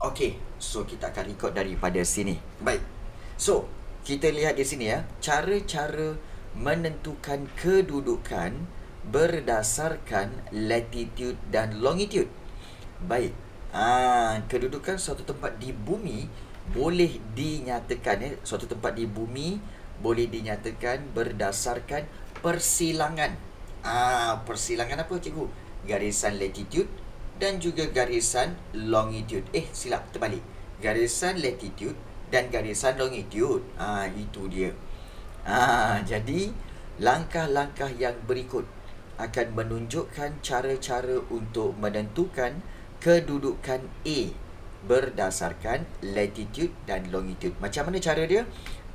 Okey, so kita akan record daripada sini. Baik. So, kita lihat di sini ya, cara-cara menentukan kedudukan berdasarkan latitude dan longitude. Baik. Kedudukan suatu tempat di bumi boleh dinyatakan suatu tempat di bumi boleh dinyatakan berdasarkan persilangan. Persilangan apa cikgu? Garisan latitude dan juga garisan longitude. Silap, terbalik. Garisan latitude dan garisan longitude. Itu dia. Jadi langkah-langkah yang berikut akan menunjukkan cara-cara untuk menentukan kedudukan A berdasarkan latitude dan longitude. Macam mana cara dia?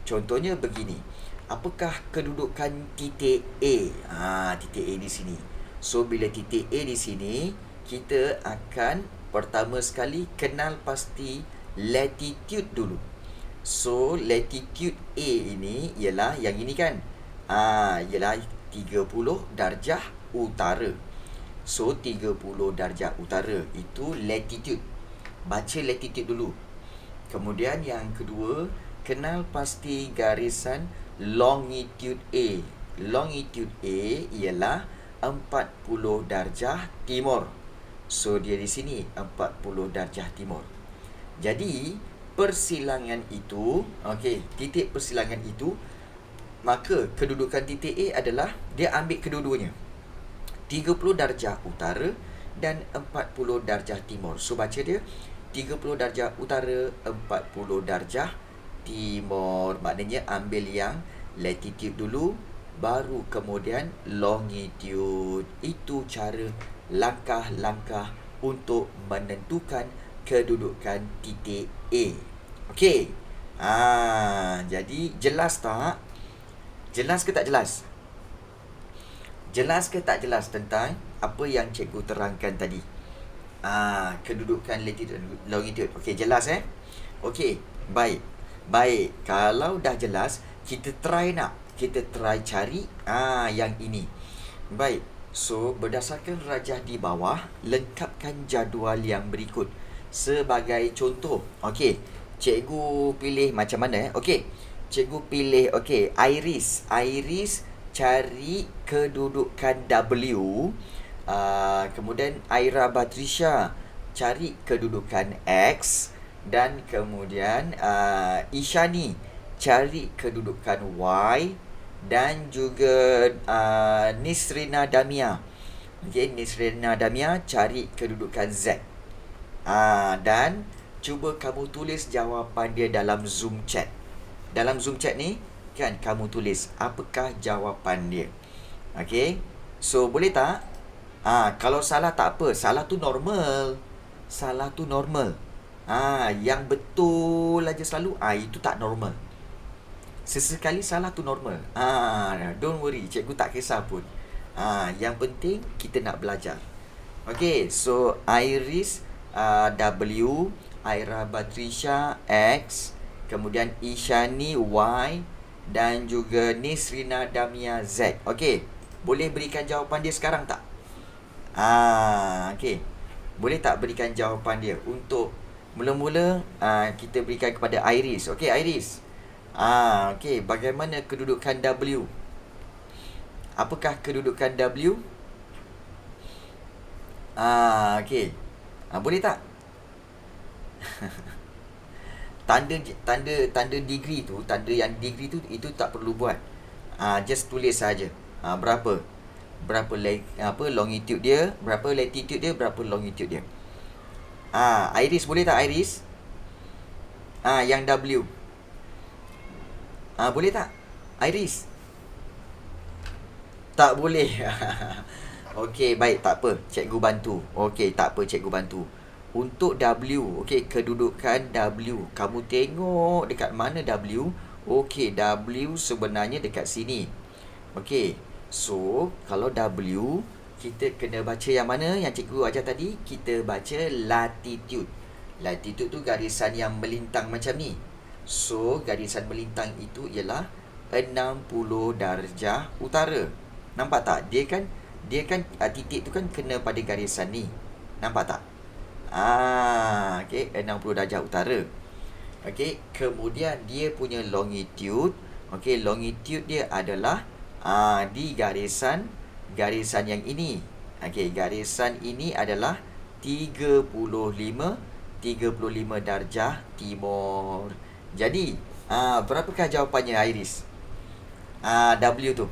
Contohnya begini. Apakah kedudukan titik A? Titik A di sini. So, bila titik A di sini, kita akan pertama sekali kenal pasti latitude dulu. So, latitude A ini ialah yang ini kan? Ialah 30 darjah utara. So, 30 darjah utara itu latitude. Baca latitude dulu. Kemudian yang kedua, kenal pasti garisan longitude A. Longitude A ialah 40 darjah timur. So, dia di sini 40 darjah timur. Jadi, persilangan itu, titik persilangan itu, maka kedudukan titik A adalah dia ambil kedua-duanya. 30 darjah utara dan 40 darjah timur. So, baca dia 30 darjah utara, 40 darjah timur. Maknanya ambil yang latitude dulu, baru kemudian longitude. Itu cara langkah-langkah untuk menentukan kedudukan titik A. Okey. Jadi jelas tak? Jelas ke tak jelas? Jelas ke tak jelas tentang apa yang cikgu terangkan tadi? Kedudukan latitude dan longitude. Okey, jelas Okey, baik. Baik, kalau dah jelas, kita try cari yang ini. Baik. So, berdasarkan rajah di bawah, lengkapkan jadual yang berikut. Sebagai contoh, cikgu pilih macam mana cikgu pilih Iris. Iris cari kedudukan W. Kemudian Aira Batrisha cari kedudukan X. Dan kemudian Ishani cari kedudukan Y. Dan juga Nisrina Damia. Nisrina Damia cari kedudukan Z. Dan cuba kamu tulis jawapan dia dalam Zoom chat. Dalam Zoom chat ni kan kamu tulis apakah jawapan dia. So boleh tak? Kalau salah tak apa, salah tu normal. Yang betul aja selalu itu tak normal. Sesekali salah tu normal. Don't worry, cikgu tak kisah pun. Yang penting kita nak belajar. So Iris W, Aira Batrisha X, kemudian Ishani Y, dan juga Nisrina Damia Z. Boleh berikan jawapan dia sekarang tak? Boleh tak berikan jawapan dia? Untuk mula-mula kita berikan kepada Iris. Iris. Bagaimana kedudukan W? Apakah kedudukan W? Boleh tak? Tanda degree tu, tanda yang degree tu, itu tak perlu buat. Just tulis saja. Berapa longitude dia, berapa latitude dia, berapa longitude dia. Iris, boleh tak Iris? Yang W. Boleh tak Iris? Tak boleh. Baik, tak apa, cikgu bantu. Tak apa, cikgu bantu. Untuk W, kedudukan W, kamu tengok dekat mana W? W sebenarnya dekat sini. So, kalau W, kita kena baca yang mana yang cikgu ajar tadi? Kita baca latitude. Latitude tu garisan yang melintang macam ni. So, garisan melintang itu ialah 60 darjah utara. Nampak tak? Dia kan titik tu kan kena pada garisan ni. Nampak tak? okey, 60 darjah utara. Okey, kemudian dia punya longitude, okey, longitude dia adalah di garisan yang ini. Okey, garisan ini adalah 35 darjah timur. Jadi, berapakah jawapannya Iris? W tu.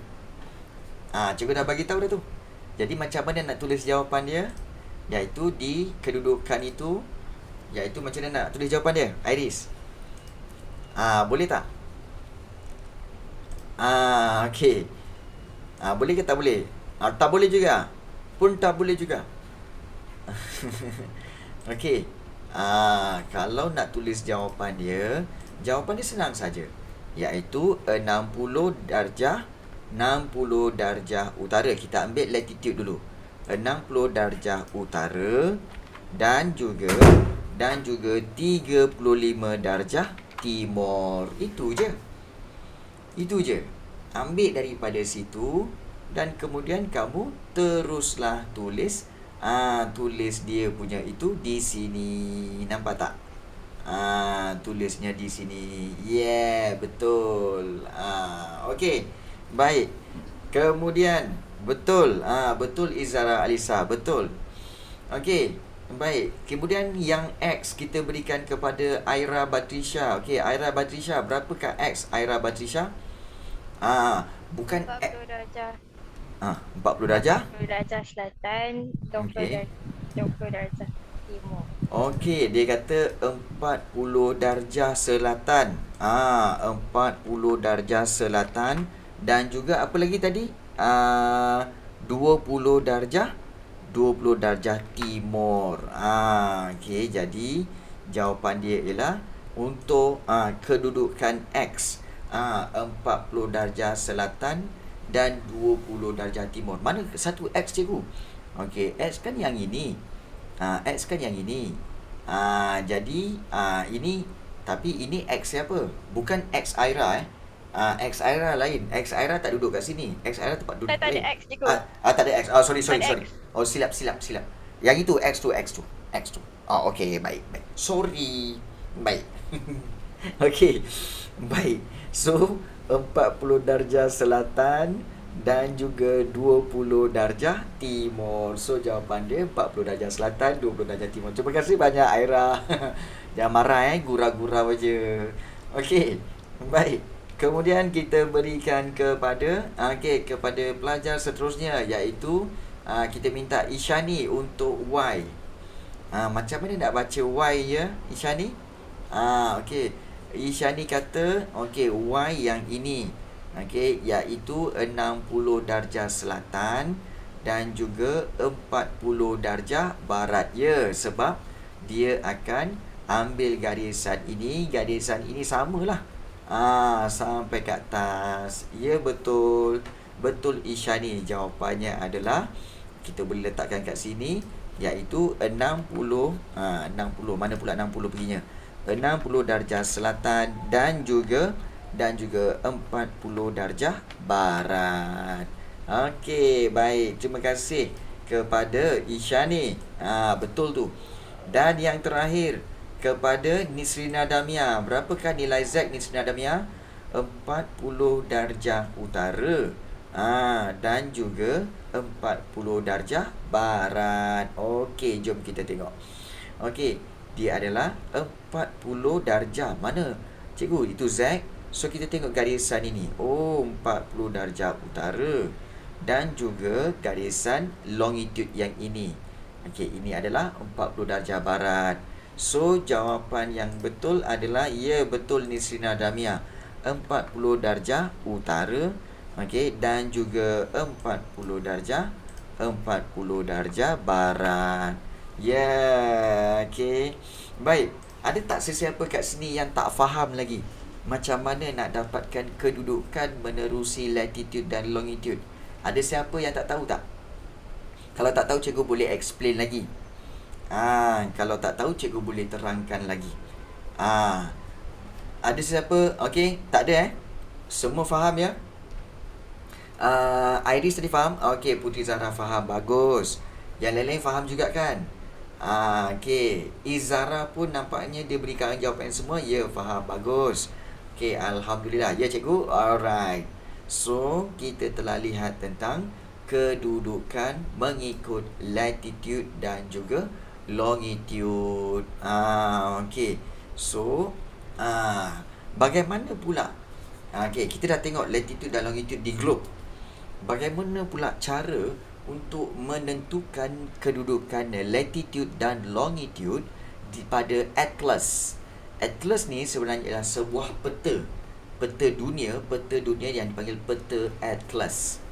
Cikgu dah bagi tahu dah tu. Jadi macam mana nak tulis jawapan dia? Iaitu di kedudukan itu, iaitu macam mana nak tulis jawapan dia, Iris? Boleh tak? Okey. Boleh ke tak boleh? Tak boleh juga. Pun tak boleh juga. Okey. Kalau nak tulis jawapan dia senang saja. Iaitu 60 darjah utara. Kita ambil latitude dulu. 60 darjah utara dan juga 35 darjah timur. Itu je. Ambil daripada situ dan kemudian kamu teruslah tulis dia punya itu di sini. Nampak tak? Tulisnya di sini. Betul. Okey. Baik. Kemudian betul. Betul Izara Alisa, betul. Okey. Baik. Kemudian yang X kita berikan kepada Aira Batrisha. Okey, Aira Batrisha, berapakah X Aira Batrisha? Bukan 40 darjah. 40 darjah. 40 darjah selatan, 20 darjah timur. Okey, dia kata 40 darjah selatan. 40 darjah selatan dan juga apa lagi tadi? 20 darjah timur. Okey, jadi jawapan dia ialah untuk kedudukan X 40 darjah selatan dan 20 darjah timur. Mana satu X, cikgu? Okey, X kan yang ini. X kan yang ini. Jadi ini, tapi ini X siapa? Bukan X Aira X Aira lain. X Aira tak duduk kat sini. X Aira tempat duduk Tak lain. ada X, cikgu. Tak ada X. Sorry. Ada X. Oh, silap. Yang itu X tu. Okey, baik. Sorry. Baik. Okey. Baik. So, 40 darjah selatan dan juga 20 darjah timur. So, jawapan dia 40 darjah selatan, 20 darjah timur. Terima kasih banyak, Aira. Jangan marah, gurau-gurau je. Okey. Baik. Kemudian kita berikan kepada pelajar seterusnya, iaitu kita minta Ishani untuk Y. Macam mana nak baca Y ya, Ishani? Okey. Ishani kata, Y yang ini. Iaitu 60 darjah selatan dan juga 40 darjah barat. Ya, sebab dia akan ambil garisan ini samalah. Sampai kat atas. Ya, betul. Betul Ishani. Jawapannya adalah, kita boleh letakkan kat sini, iaitu 60. 60. Mana pula 60 perginya? 60 darjah selatan dan juga 40 darjah barat. Okey, baik. Terima kasih kepada Ishani. Betul tu. Dan yang terakhir, kepada Nisrina Damia. Berapakah nilai Z Nisrina Damia? 40 darjah utara. Dan juga 40 darjah barat. Okey, jom kita tengok. Okey, dia adalah 40 darjah. Mana? Cikgu, itu Z. So, kita tengok garisan ini. 40 darjah utara. Dan juga garisan longitude yang ini. Okey, ini adalah 40 darjah barat. So, jawapan yang betul adalah, ya, betul Nisrina Damia. 40 darjah utara. Okey, dan juga 40 darjah barat. Ya, okey. Baik, ada tak sesiapa kat sini yang tak faham lagi macam mana nak dapatkan kedudukan menerusi latitude dan longitude? Ada siapa yang tak tahu tak? Kalau tak tahu, cikgu boleh explain lagi. Kalau tak tahu, cikgu boleh terangkan lagi. Ada siapa? Okey, tak ada Semua faham ya? Iris tadi faham? Okey, Putri Zahra faham. Bagus. Yang lain-lain faham juga kan? Okey. Izara pun nampaknya dia berikan jawapan semua. Ya, faham. Bagus. Okey, Alhamdulillah. Ya, cikgu. Alright. So, kita telah lihat tentang kedudukan mengikut latitude dan juga longitude. Okey. So, bagaimana pula? Okey, kita dah tengok latitude dan longitude di globe. Bagaimana pula cara untuk menentukan kedudukan latitude dan longitude pada atlas? Atlas ni sebenarnya adalah sebuah peta. Peta dunia yang dipanggil peta atlas.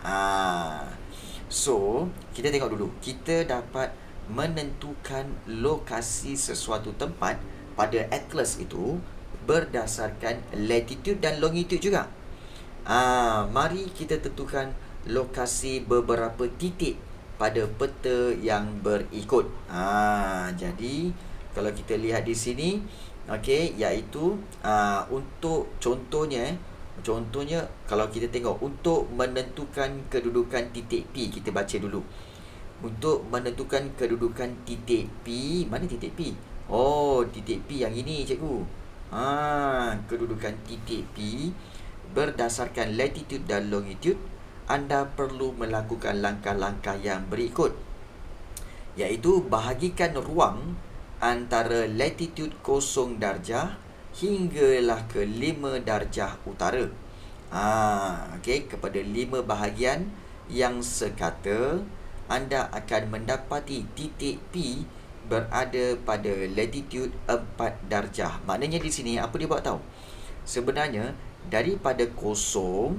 So, kita tengok dulu. Kita dapat menentukan lokasi sesuatu tempat pada atlas itu berdasarkan latitude dan longitude juga. Mari kita tentukan lokasi beberapa titik pada peta yang berikut. Jadi kalau kita lihat di sini, okey, iaitu untuk contohnya kalau kita tengok untuk menentukan kedudukan titik P, kita baca dulu. Untuk menentukan kedudukan titik P, mana titik P? Oh, titik P yang ini, cikgu. Kedudukan titik P berdasarkan latitude dan longitude, anda perlu melakukan langkah-langkah yang berikut, iaitu bahagikan ruang antara latitude 0 darjah hinggalah ke 5 darjah utara. Okey, kepada 5 bahagian yang sekata, anda akan mendapati titik P berada pada latitude 4 darjah. Maknanya di sini apa dia buat tahu? Sebenarnya daripada 0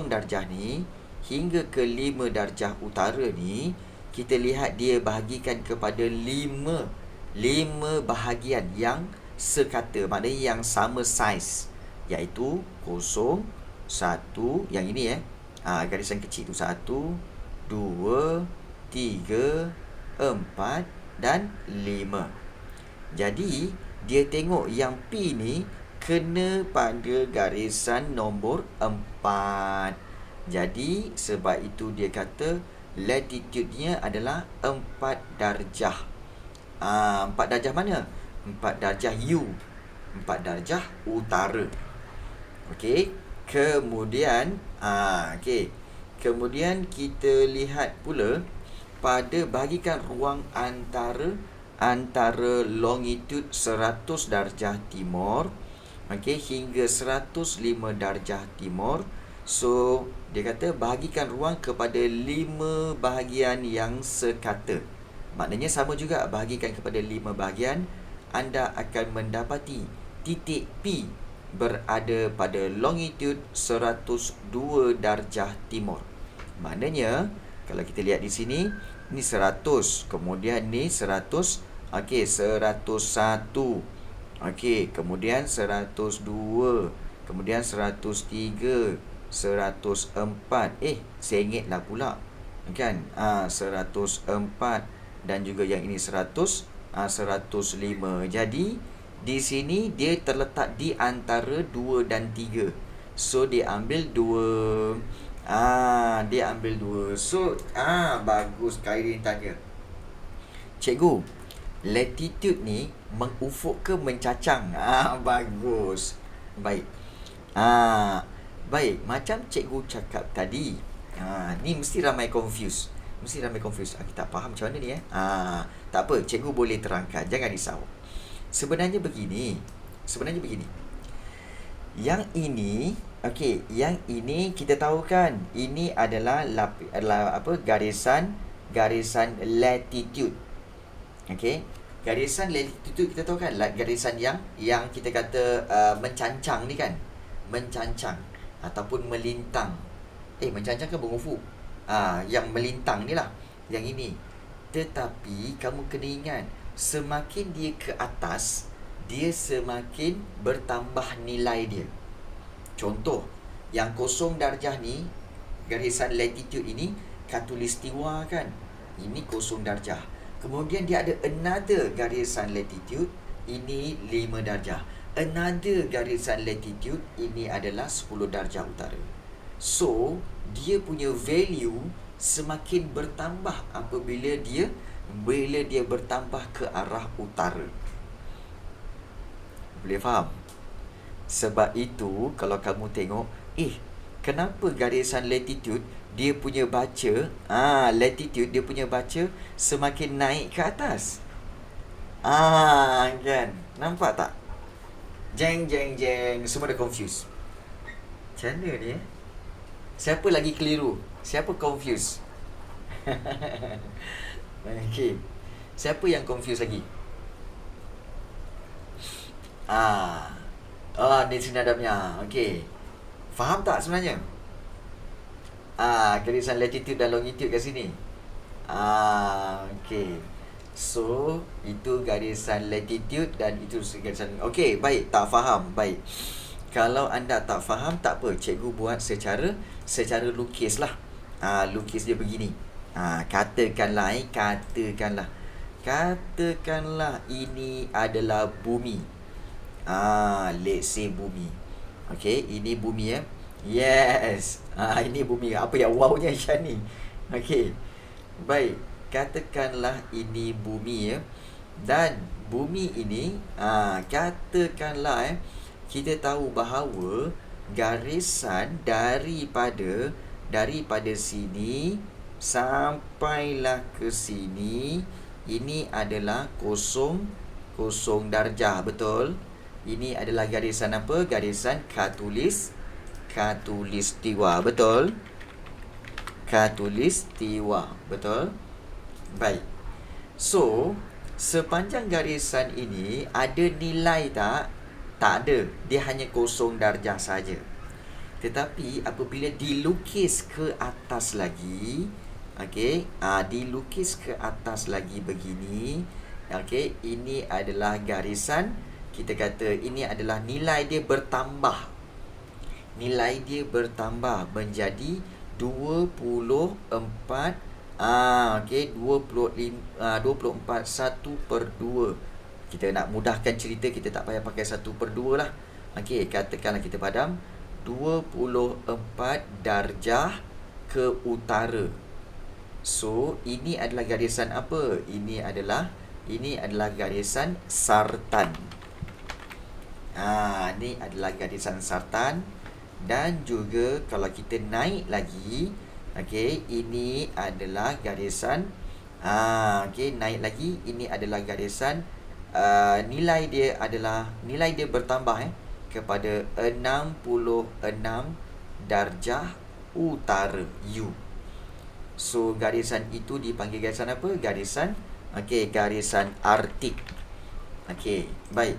darjah ni hingga ke 5 darjah utara ni, kita lihat dia bahagikan kepada 5 bahagian yang sekata, maknanya yang sama saiz, iaitu 0, 1, yang ini garisan kecil tu, 1, 2, 3, 4 dan 5. Jadi dia tengok yang P ni kena pada garisan nombor 4. Jadi sebab itu dia kata latitude-nya adalah 4 darjah. 4 darjah mana? 4 darjah U, 4 darjah utara. Okey. Kemudian Kemudian kita lihat pula pada bahagikan ruang antara longitude 100 darjah timur, hingga 105 darjah timur. So dia kata bahagikan ruang kepada 5 bahagian yang sekata. Maknanya sama juga, bahagikan kepada 5 bahagian, anda akan mendapati titik P berada pada longitude 102 darjah timur. Maknanya kalau kita lihat di sini, ni 100, kemudian ni 100, 101, kemudian 102, kemudian 103, 104, sengit lah pula, kan? 104 dan juga yang ini 100, 105. Jadi di sini dia terletak di antara 2 dan 3. So dia ambil 2. Dia ambil 2. So bagus Khairin tanya, cikgu, latitude ni mengufuk ke mencacang? Bagus. Baik. Baik, macam cikgu cakap tadi, ni mesti ramai confuse. Kita tak faham macam mana ni tak apa, cikgu boleh terangkan, jangan risau. Sebenarnya begini. Yang ini, yang ini kita tahu kan, ini adalah garisan latitude. Garisan latitude kita tahu kan, garisan yang kita kata mencancang ni kan, mencancang ataupun melintang. Mencancang kan mengufuk. Yang melintang ni lah, yang ini. Tetapi kamu kena ingat, semakin dia ke atas, dia semakin bertambah nilai dia. Contoh, yang 0 darjah ni, garisan latitude ini khatulistiwa kan, ini 0 darjah. Kemudian dia ada another garisan latitude, ini 5 darjah. Another garisan latitude, ini adalah 10 darjah utara. So dia punya value semakin bertambah apabila dia bila dia bertambah ke arah utara. Boleh faham? Sebab itu kalau kamu tengok, kenapa garisan latitude dia punya baca, latitude dia punya baca semakin naik ke atas. Kan? Nampak tak? Jeng. Semua dah confused. Macam mana ni? Siapa lagi keliru? Siapa confused? Okay. Siapa yang confused lagi? Ni senadamnya. Okay. Faham tak sebenarnya? Garisan latitude dan longitude kat sini. Okay. So, itu garisan latitude dan itu garisan... Okay, baik. Tak faham. Baik. Kalau anda tak faham, tak apa. Cikgu buat secara lukis lah. Lukis dia begini. Katakanlah ini adalah bumi. Let's say bumi. Okay, ini bumi ya. Yes. Ini bumi. Apa yang wow-nya macam ni? Okay. Baik. Katakanlah ini bumi ya. Dan bumi ini, katakanlah kita tahu bahawa garisan daripada sini sampailah ke sini, ini adalah kosong darjah, betul? Ini adalah garisan apa? Garisan khatulistiwa, betul? Khatulistiwa, betul? Baik. So, sepanjang garisan ini ada nilai tak? Tak ada. Dia hanya kosong darjah saja. Tetapi apabila dilukis ke atas lagi, dilukis ke atas lagi begini, ini adalah garisan, kita kata ini adalah nilai dia bertambah. Nilai dia bertambah menjadi 24 24 1/2. Kita nak mudahkan cerita, kita tak payah pakai 1/2 lah. Katakanlah kita padam 24 darjah ke utara. So, ini adalah garisan apa? Ini adalah garisan sartan. Ini adalah garisan sartan. Dan juga kalau kita naik lagi, ini adalah garisan naik lagi, ini adalah garisan nilai dia bertambah kepada 66 darjah utara U. So garisan itu dipanggil garisan apa? Garisan Arktik. Baik.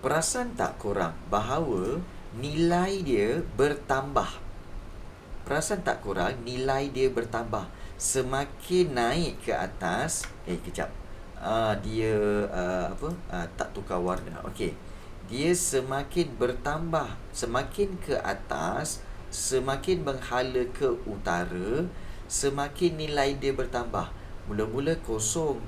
Perasan tak korang bahawa nilai dia bertambah? Perasan tak korang nilai dia bertambah? Semakin naik ke atas, kejap. Dia tak tukar warna. Dia semakin bertambah, semakin ke atas, semakin menghala ke utara, semakin nilai dia bertambah. Mula-mula kosong,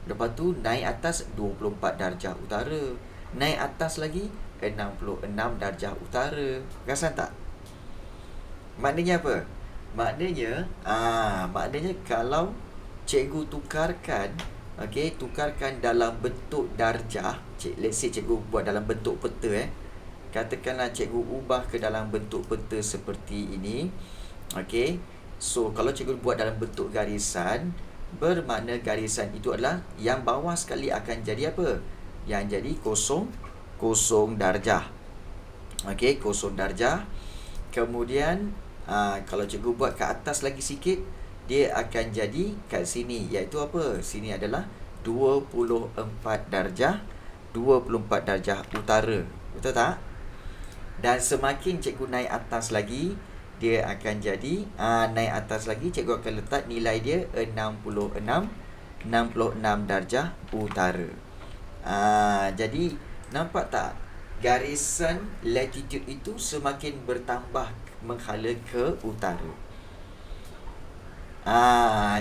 lepas tu naik atas 24 darjah utara, naik atas lagi 66 darjah utara. Perasan tak? Maknanya apa? Maknanya kalau cikgu tukarkan dalam bentuk darjah, let's say cikgu buat dalam bentuk peta, katakanlah cikgu ubah ke dalam bentuk peta seperti ini. So kalau cikgu buat dalam bentuk garisan, bermakna garisan itu adalah yang bawah sekali akan jadi apa? Yang jadi kosong darjah. Kosong darjah. Kemudian kalau cikgu buat ke atas lagi sikit, dia akan jadi kat sini, iaitu apa? Sini adalah 24 darjah utara. Betul tak? Dan semakin cikgu naik atas lagi, dia akan jadi naik atas lagi, cikgu akan letak nilai dia 66 darjah utara. Jadi nampak tak? Garisan latitude itu semakin bertambah menghala ke utara.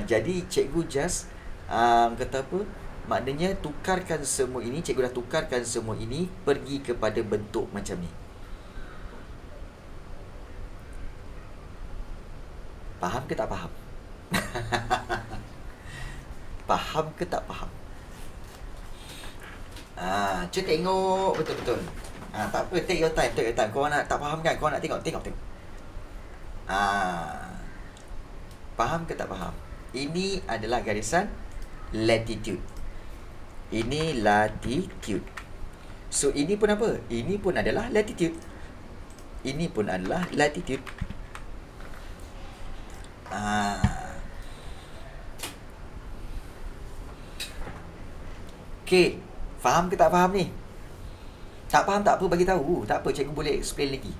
Jadi cikgu just kata apa? Maknanya tukarkan semua ini, cikgu dah tukarkan semua ini pergi kepada bentuk macam ni. Faham ke tak faham? Faham ke tak faham? Cuba tengok betul-betul. Tak apa, take your time. Kau nak tak faham kan? Kau nak tengok. Faham ke tak faham? Ini adalah garisan latitude. Ini latitude. So, ini pun apa? Ini pun adalah latitude. Ini pun adalah latitude. Okay. Faham ke tak faham ni? Tak faham tak apa, bagi tahu. Tak apa, cikgu boleh explain lagi.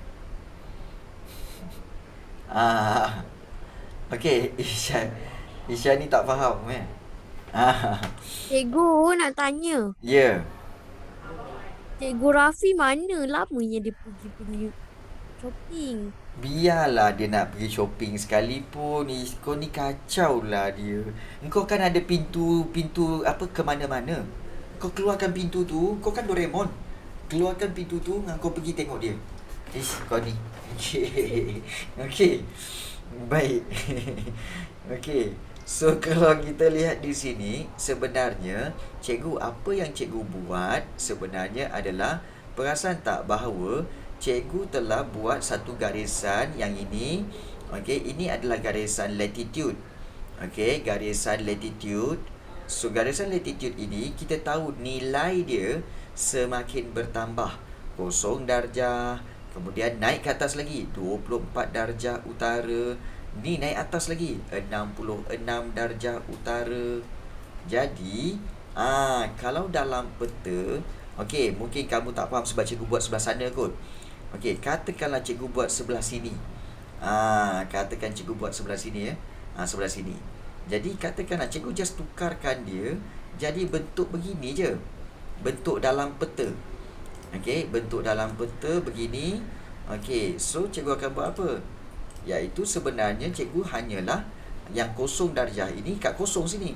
Okay, Ishan ni tak faham Cikgu nak tanya. Ya. Cikgu Rafi mana lamanya dia pergi shopping? Biarlah dia nak pergi shopping sekalipun. Kau ni kacau lah dia. Engkau kan ada pintu apa ke mana-mana. Kau keluarkan pintu tu, kau kan Doraemon. Keluarkan pintu tu, kau pergi tengok dia. Kau ni. Okay. Baik. Okay. So, kalau kita lihat di sini, sebenarnya cikgu, apa yang cikgu buat sebenarnya adalah, perasan tak bahawa cikgu telah buat satu garisan yang ini. Okay, ini adalah garisan latitude. Okay, garisan latitude. So, garisan latitude ini, kita tahu nilai dia semakin bertambah. 0 darjah. Kemudian naik ke atas lagi, 24 darjah utara. Ni naik atas lagi, 66 darjah utara. Jadi, kalau dalam peta, okey, mungkin kamu tak faham sebab cikgu buat sebelah sana kot. Okey, katakanlah cikgu buat sebelah sini. Katakan cikgu buat sebelah sini ya. Sebelah sini. Jadi, katakanlah cikgu just tukarkan dia jadi bentuk begini je. Bentuk dalam peta. Okey, bentuk dalam peta begini. Okey, so cikgu akan buat apa? Iaitu sebenarnya cikgu hanyalah yang 0 darjah ini kat 0 sini.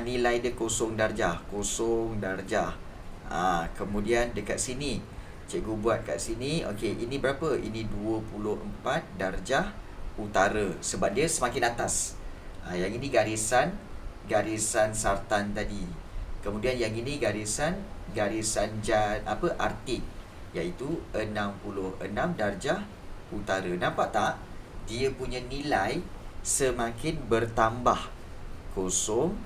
Nilai dia 0 darjah. 0 darjah. Kemudian dekat sini cikgu buat kat sini. Okey, ini berapa? Ini 24 darjah utara. Sebab dia semakin atas. Yang ini garisan sartan tadi. Kemudian yang ini garisan Arktik, iaitu 66 darjah utara. Nampak tak? Dia punya nilai semakin bertambah. 0,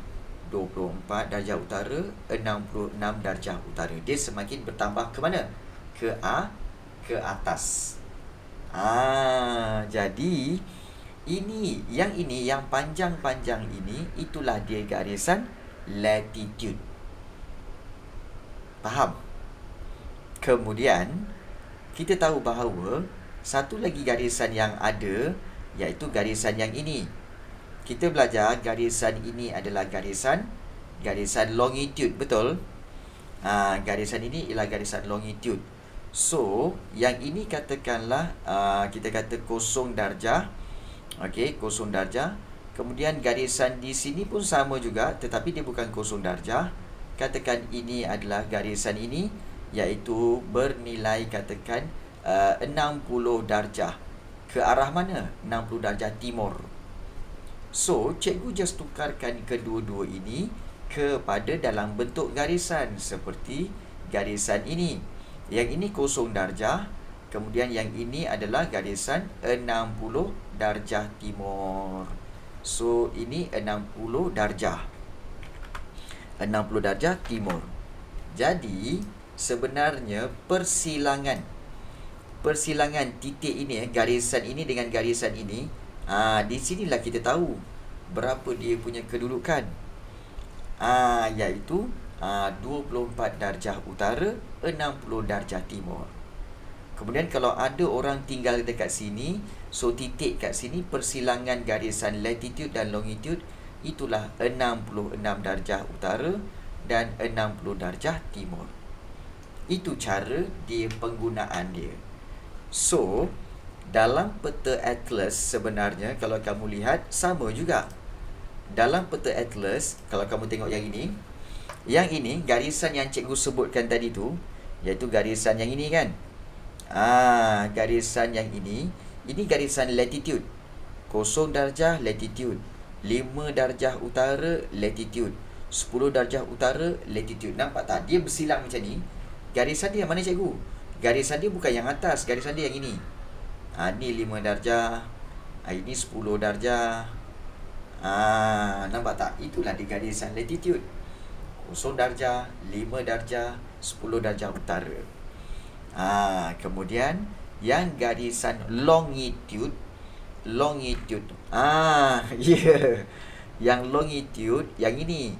24 darjah utara, 66 darjah utara. Dia semakin bertambah ke mana? Ke atas. Jadi yang panjang-panjang ini, itulah dia garisan latitude. Faham? Kemudian kita tahu bahawa satu lagi garisan yang ada, iaitu garisan yang ini. Kita belajar garisan ini adalah garisan longitude, betul? Garisan ini ialah garisan longitude. So, yang ini katakanlah kita kata 0 darjah. Okey, 0 darjah. Kemudian garisan di sini pun sama juga, tetapi dia bukan 0 darjah. Katakan ini adalah garisan ini, iaitu bernilai katakan 60 darjah. Ke arah mana? 60 darjah timur. So, cikgu just tukarkan kedua-dua ini kepada dalam bentuk garisan seperti garisan ini. Yang ini 0 darjah. Kemudian yang ini adalah garisan 60 darjah timur. So, ini 60 darjah. 60 darjah timur. Jadi, sebenarnya persilangan titik ini, garisan ini dengan garisan ini, di sinilah kita tahu berapa dia punya kedudukan. Iaitu 24 darjah utara, 60 darjah timur. Kemudian kalau ada orang tinggal dekat sini, so titik kat sini persilangan garisan latitude dan longitude, itulah 66 darjah utara dan 60 darjah timur. Itu cara dia penggunaan dia. So, dalam peta atlas sebenarnya kalau kamu lihat sama juga. Dalam peta atlas, kalau kamu tengok yang ini garisan yang cikgu sebutkan tadi tu, iaitu garisan yang ini kan. Garisan yang ini garisan latitude. 0 darjah latitude. 5 darjah utara latitude, 10 darjah utara latitude. Nampak tak? Dia bersilang macam ni. Garisan dia yang mana cikgu? Garisan dia bukan yang atas, garisan dia yang ini. Ni 5 darjah, ini 10 darjah. Nampak tak? Itulah di garisan latitude. 0 darjah, 5 darjah, 10 darjah utara. Kemudian yang garisan longitude. Yang longitude yang ini.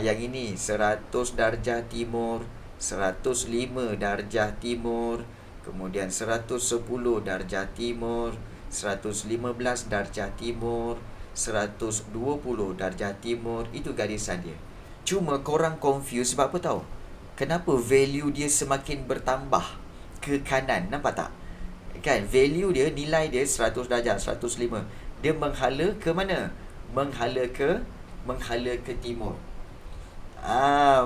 Yang ini 100 darjah timur, 105 darjah timur, kemudian 110 darjah timur, 115 darjah timur, 120 darjah timur. Itu garisan dia. Cuma korang confuse sebab apa tahu? Kenapa value dia semakin bertambah ke kanan? Nampak tak? Kan value dia, nilai dia 100 darjah, 105. Dia menghala ke mana? Menghala ke timur.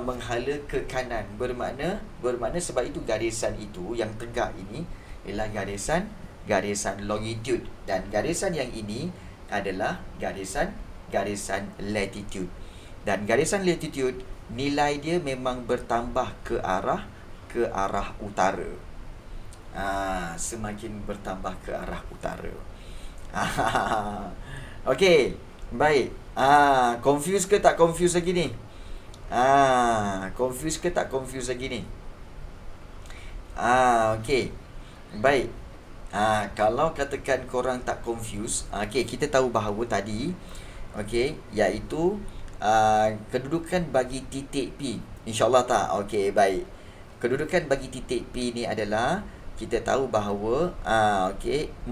Menghala ke kanan. Bermakna sebab itu garisan itu yang tegak ini ialah garisan longitude, dan garisan yang ini adalah garisan latitude. Dan garisan latitude nilai dia memang bertambah ke arah utara. Semakin bertambah ke arah utara. Okey, baik. Confuse ke tak confuse lagi ni? Confuse ke tak confuse lagi ni? Okey. Baik. Kalau katakan korang tak confuse, okey, kita tahu bahawa tadi, okey, iaitu kedudukan bagi titik P. InsyaAllah tak? Okey, baik. Kedudukan bagi titik P ni adalah, kita tahu bahawa 4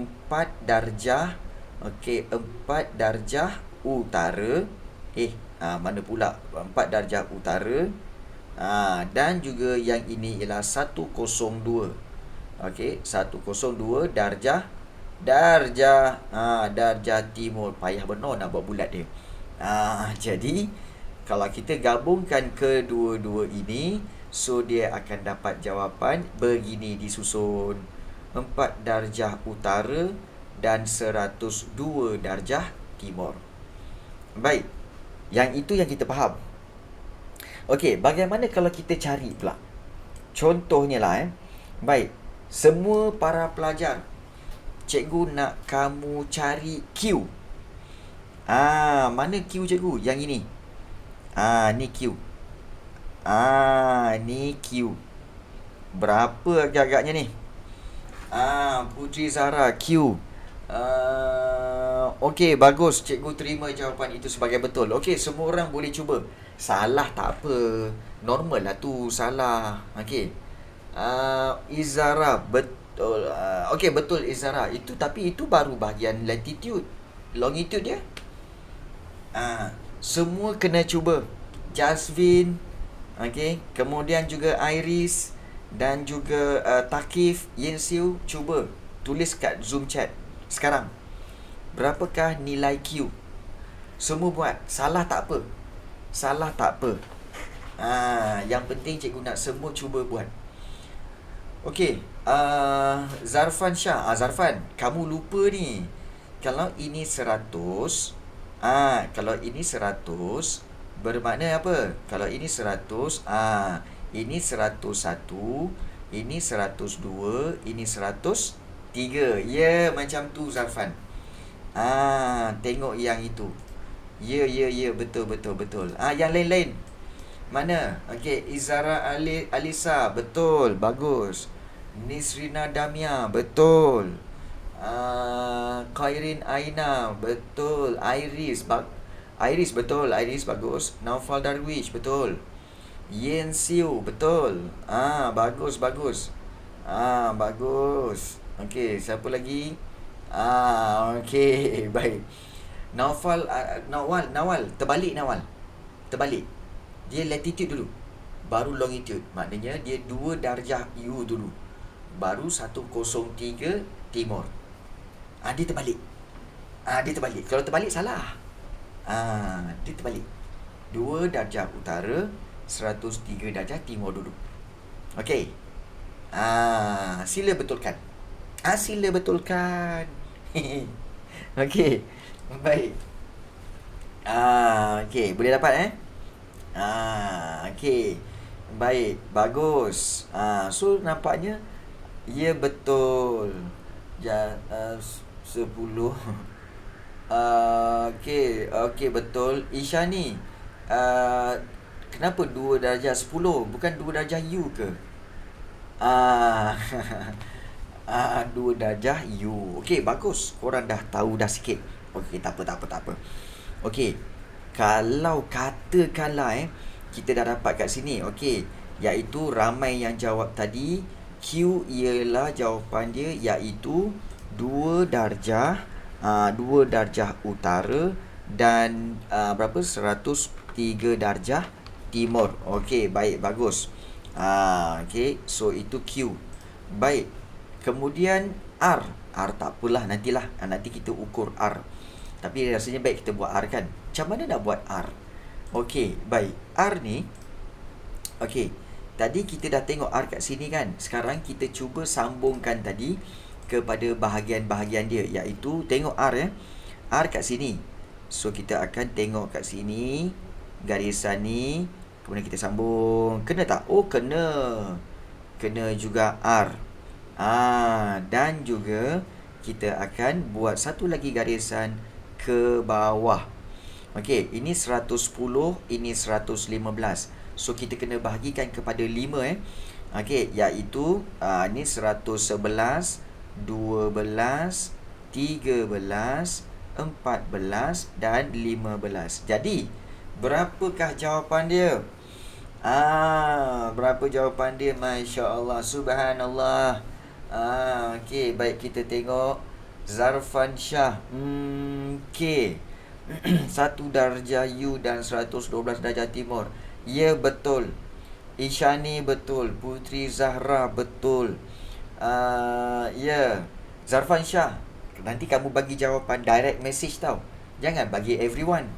darjah, 4 darjah utara. Mana pula 4 darjah utara. Dan juga yang ini ialah 102. 102 darjah timur. Payah benar nak buat bulat dia. Jadi kalau kita gabungkan kedua-dua ini, so dia akan dapat jawapan begini disusun. 4 darjah utara dan 102 darjah timur. Baik. Yang itu yang kita faham. Okey, bagaimana kalau kita cari pula? Contohnya lah Baik. Semua para pelajar, cikgu nak kamu cari Q. Mana Q cikgu? Yang ini. Ni Q. Ni Q. Berapa agak-agaknya ni? Putri Zahra, Q. Okey, bagus. Cikgu terima jawapan itu sebagai betul. Okey, semua orang boleh cuba. Salah tak apa. Normal lah tu salah. Okey. Izara, betul. Okey, betul Izara. Tapi itu baru bahagian latitude. Longitude dia. Semua kena cuba. Jasvin, okey, kemudian juga Iris dan juga Takif, Yin Siu, cuba tulis kat Zoom chat sekarang. Berapakah nilai Q? Semua buat. Salah tak apa. Yang penting cikgu nak semua cuba buat. Okey, Zarfan Shah. Zarfan, kamu lupa ni. Kalau ini 100, kalau ini 100, bermakna apa? Kalau ini 100, ini 101, ini 102, ini 103. Ya, macam tu Zarfan. Tengok yang itu. Ya, betul. Yang lain-lain. Mana? Okey, Izara Alisa, betul, bagus. Nisrina Damia, betul. Khairin Aina, betul. Iris, betul. Iris bagus. Naufal Darwish, betul. Yen Siu, betul. Bagus. Bagus. Okey, siapa lagi? Okey, baik. Nawal, terbalik. Dia latitude dulu, baru longitude. Maknanya dia 2 darjah U dulu, baru 103 timur. Dia terbalik. Kalau terbalik salah. Dia terbalik. 2 darjah utara, 103 darjah timur dulu. Okey. Sila betulkan. Okey. Baik. Okey, boleh dapat okey. Baik, bagus. So nampaknya ya betul. 10. Okey, okey betul. Isha ni kenapa 2 darjah 10 bukan 2 darjah U ke? Ah, 2 darjah U. Okey, bagus. Korang dah tahu dah sikit. Okey, tak apa, tak apa, tak apa. Okey, kalau katakanlah kita dah dapat kat sini. Okey, iaitu ramai yang jawab tadi. Q ialah jawapan dia, iaitu 2 darjah 2 darjah utara dan berapa? 103 darjah timur. Okey, baik, bagus. Okey, so itu Q. Baik. Kemudian R. R tak apalah, nantilah. Nanti kita ukur R. Tapi rasanya baik kita buat R kan. Macam mana nak buat R? Okey, baik. R ni, okey. Tadi kita dah tengok R kat sini kan. Sekarang kita cuba sambungkan tadi kepada bahagian-bahagian dia, iaitu tengok R R kat sini. So kita akan tengok kat sini garisan ni, kemudian kita sambung. Kena tak? Oh, kena. Kena juga R. Dan juga kita akan buat satu lagi garisan ke bawah. Okey, ini 110, ini 115. So kita kena bahagikan kepada 5 Okey, iaitu ni 111, 12, 13, 14 dan 15. Jadi, berapakah jawapan dia? Berapa jawapan dia? Masya-Allah, subhanallah. Okey, baik kita tengok Zarfan Shah. Okey. 1 darjah U dan 112 darjah timur. Ya, betul. Isyani betul. Putri Zahra betul. Ya. Zarfan Shah, nanti kamu bagi jawapan direct message tau. Jangan bagi everyone.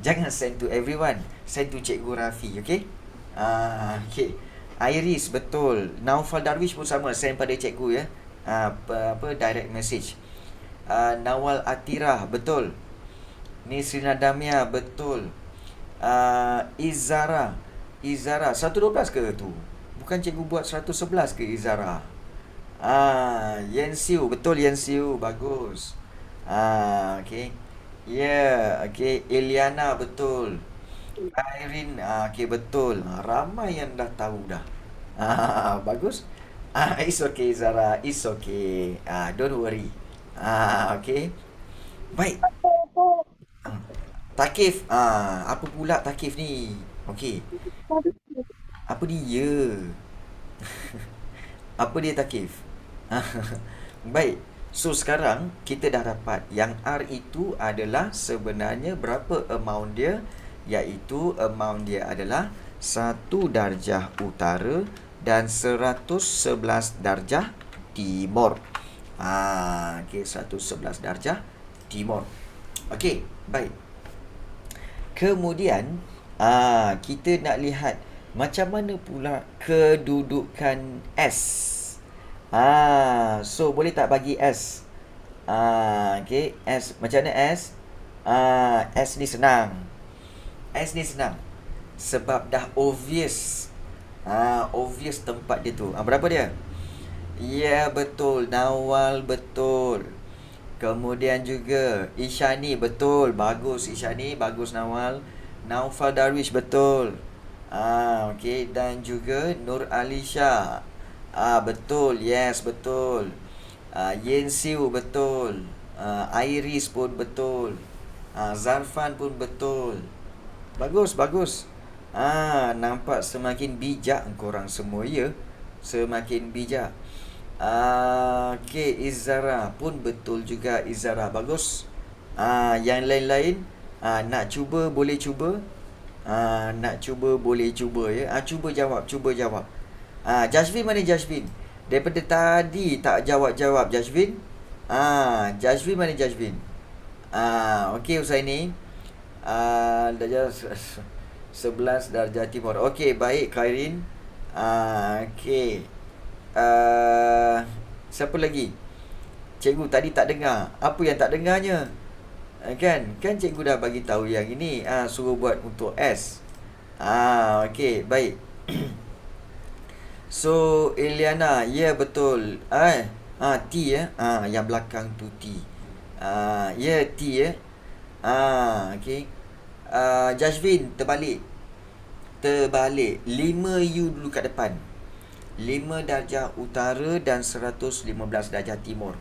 Jangan send to everyone. Send to Cikgu Rafi, okey? Okey. Iris betul. Naufal Darwish pun sama, send pada cikgu ya. Direct message. Nawal Atirah betul. Nisrina Damia betul. Izara 112 ke tu? Bukan cikgu buat 111 ke Izara? Yensiu betul, Yensiu bagus. Okey. Ya, okey. Eliana betul. Irene okey betul. Ramai yang dah tahu dah. Bagus. It's okay Zara, it's okay. Don't worry. Okey. Baik. Takif. Apa pula Takif ni? Okey. Apa dia? Apa dia Takif? Baik. So sekarang kita dah dapat yang R itu adalah sebenarnya berapa amount dia, iaitu amount dia adalah 1 darjah utara dan 111 darjah timur. Okey, 111 darjah timur. Okey, baik. Kemudian kita nak lihat macam mana pula kedudukan S. So boleh tak bagi S? Okey, S macam mana S? S ni senang. S ni senang. Sebab dah obvious. Obvious tempat dia tu. Berapa dia? Ya, betul. Nawal betul. Kemudian juga Isyani betul. Bagus Isyani, bagus Nawal. Naufal Darwish betul. Okey, dan juga Nur Alisha. Betul. Yes, betul. Yensiu betul. Iris pun betul. Zarfan pun betul. Bagus, bagus. Nampak semakin bijak korang semua ya. Semakin bijak. Okey, Izara pun betul juga Izara. Bagus. Yang lain-lain nak cuba boleh cuba. Nak cuba boleh cuba ya. Cuba jawab, cuba jawab. Jazvin mana Jazvin? Daripada tadi tak jawab-jawab Jazvin. Jazvin mana Jazvin? Okey Husaini. Darjah 11 darjah timur. Okey, baik Khairin. Okey. Siapa lagi? Cikgu tadi tak dengar. Apa yang tak dengarnya? Kan cikgu dah bagi tahu yang ini. Suruh buat untuk S. Okey, baik. So, Eliana, ya betul. T ya. Yang belakang tu T. Ya, T ya. Okey. Jashvin, terbalik. 5U dulu kat depan. 5 darjah utara dan 115 darjah timur.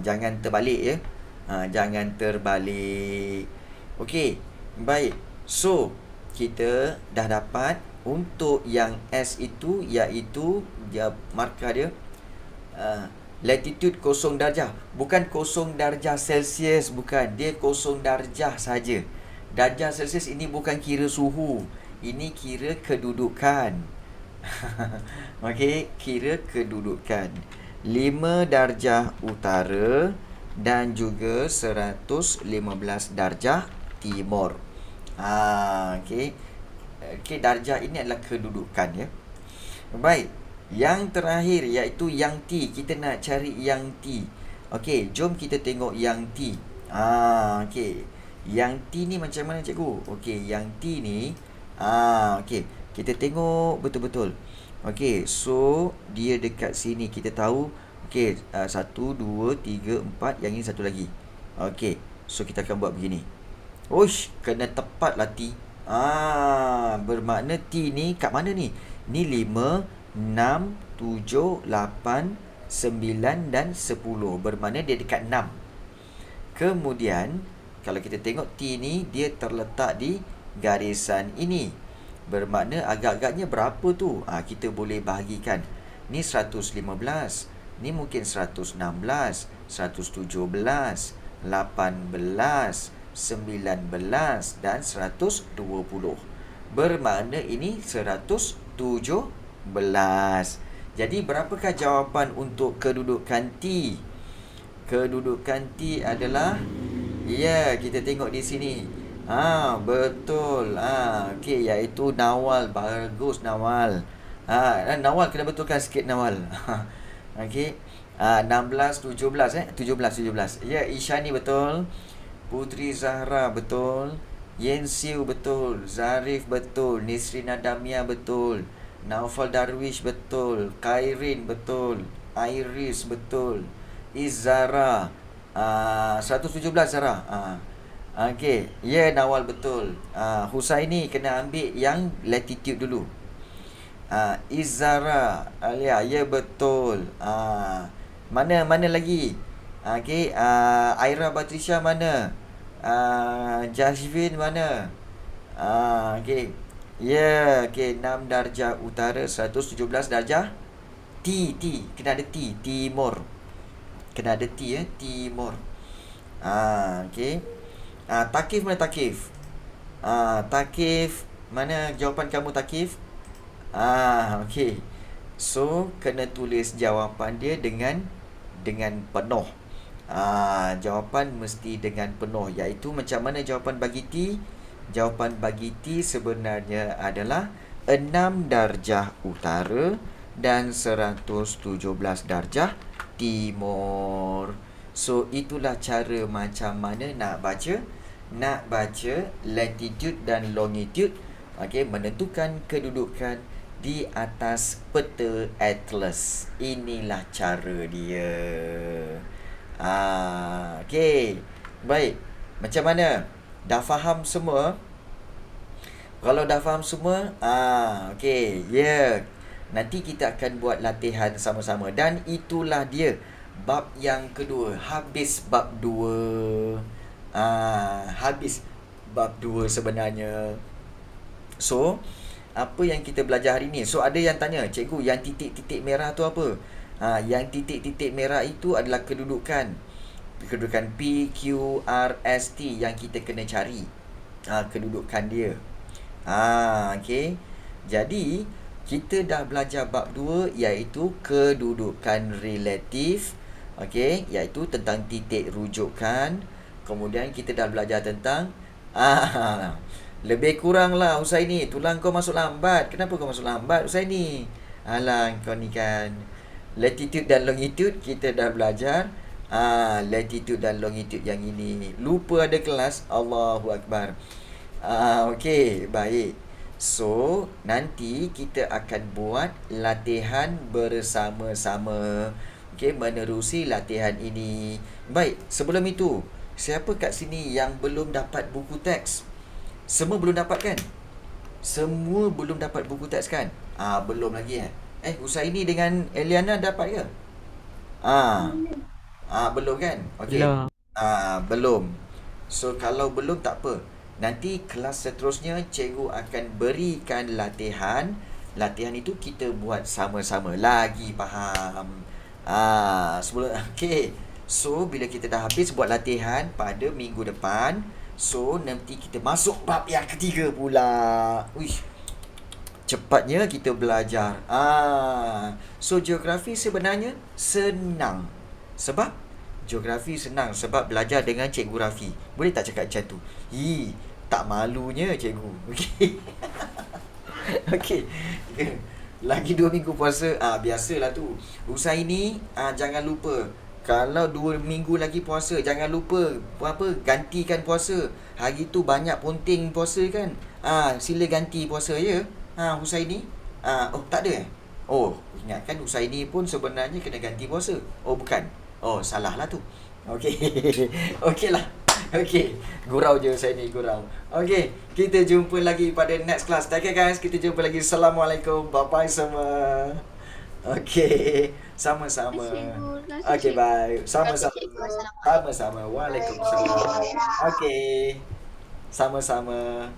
Jangan terbalik ya. Jangan terbalik. Okey, baik. So, kita dah dapat untuk yang S itu, iaitu dia markah dia latitude 0 darjah. Bukan 0 darjah Celsius, bukan. Dia 0 darjah saja. Darjah Celsius ini bukan kira suhu. Ini kira kedudukan. Okey, kira kedudukan. 5 darjah utara dan juga 115 darjah timur. Okey. Okey, darjah ini adalah kedudukan ya. Baik. Yang terakhir iaitu yang T. Kita nak cari yang T. Okey, jom kita tengok yang T. Okey. Yang T ni macam mana cikgu? Okey, yang T ni okey, kita tengok betul-betul. Okey, so dia dekat sini kita tahu. Okey, 1 2 3 4, yang ini satu lagi. Okey, so kita akan buat begini. Uish, kena tepatlah T. Bermakna T ni kat mana ni? Ni 5, 6, 7, 8, 9 dan 10. Bermakna dia dekat 6. Kemudian kalau kita tengok T ni, dia terletak di garisan ini. Bermakna agak-agaknya berapa tu? Kita boleh bahagikan. Ni 115. Ni mungkin 116, 117, 18, 19 dan 120. Bermakna ini 117. Jadi berapakah jawapan untuk kedudukan T? Kedudukan T adalah, ya, kita tengok di sini. Betul. Okey, iaitu Nawal. Bagus Nawal. Nawal kena betulkan sikit Nawal. Okey. 16, 17 17. Ya, Isyani betul. Putri Zahra betul. Yensiu betul. Zarif betul. Nisrina Damia betul. Naufal Darwish betul. Kairin betul. Iris betul. Izzara 117 Zara. Okey, ya, Nawal betul. Husaini kena ambil yang latitude dulu. Izzara Alia, ya betul. Mana lagi? Okey, Aira Batrisha mana? Jashvin mana? Okey. Ya, okey, 6 darjah utara, 117 darjah T kena ada T, timur. Kena ada T ya, timur. Okey. Takif mana Takif? Takif, mana jawapan kamu Takif? Okey. So, kena tulis jawapan dia dengan penuh. Jawapan mesti dengan penuh, iaitu macam mana jawapan bagi T? Jawapan bagi T sebenarnya adalah 6 darjah utara dan 117 darjah timur. So, itulah cara macam mana nak baca latitude dan longitude. Okey, menentukan kedudukan di atas peta atlas. Inilah cara dia. Okey. Baik. Macam mana? Dah faham semua? Kalau dah faham semua, okey. Ya. Nanti kita akan buat latihan sama-sama. Dan itulah dia, bab yang kedua. Habis bab 2. Habis bab 2 sebenarnya. So, apa yang kita belajar hari ni? So, ada yang tanya, cikgu, yang titik-titik merah tu apa? Yang titik-titik merah itu adalah kedudukan. Kedudukan P, Q, R, S, T yang kita kena cari. Kedudukan dia. Okey. Jadi, kita dah belajar bab 2, iaitu kedudukan relatif. Okey, iaitu tentang titik rujukan. Kemudian kita dah belajar tentang lebih kurang lah Husaini, tulang kau masuk lambat. Kenapa kau masuk lambat Husaini? Alah, kau ni kan. Latitude dan longitude kita dah belajar. Latitude dan longitude yang ini. Lupa ada kelas. Allahu Akbar. Okey, baik. So, nanti kita akan buat latihan bersama-sama. Okey, menerusi latihan ini. Baik, sebelum itu, siapa kat sini yang belum dapat buku teks? Semua belum dapat kan? Semua belum dapat buku teks kan? Belum lagi Husaini dengan Eliana dapat ke? Belum kan? Okey. Belum. Belum. So kalau belum tak apa. Nanti kelas seterusnya cikgu akan berikan latihan. Latihan itu kita buat sama-sama. Lagi faham. Sebelum okey. So bila kita dah habis buat latihan pada minggu depan, so nanti kita masuk bab yang ketiga pula. Uish. Cepatnya kita belajar. So geografi sebenarnya senang. Sebab geografi senang sebab belajar dengan Cikgu Rafi. Boleh tak cakap macam tu? Tak malunya cikgu. Okey. Okey. Lagi 2 minggu puasa. Biasalah tu. Husaini, jangan lupa. Kalau 2 minggu lagi puasa, jangan lupa gantikan puasa. Hari tu banyak ponting puasa kan? Sila ganti puasa ya. Husaini. Tak ada ingatkan Husaini pun sebenarnya kena ganti puasa. Bukan. Salah lah tu. Okey. Okeylah. Okey. Gurau je saya ni, gurau. Okey, kita jumpa lagi pada next class. Take care guys. Kita jumpa lagi. Assalamualaikum. Bye-bye semua. Okey. Sama-sama. Okey, bye. Sama-sama. Sama-sama. Waalaikumsalam. Okey. Sama-sama.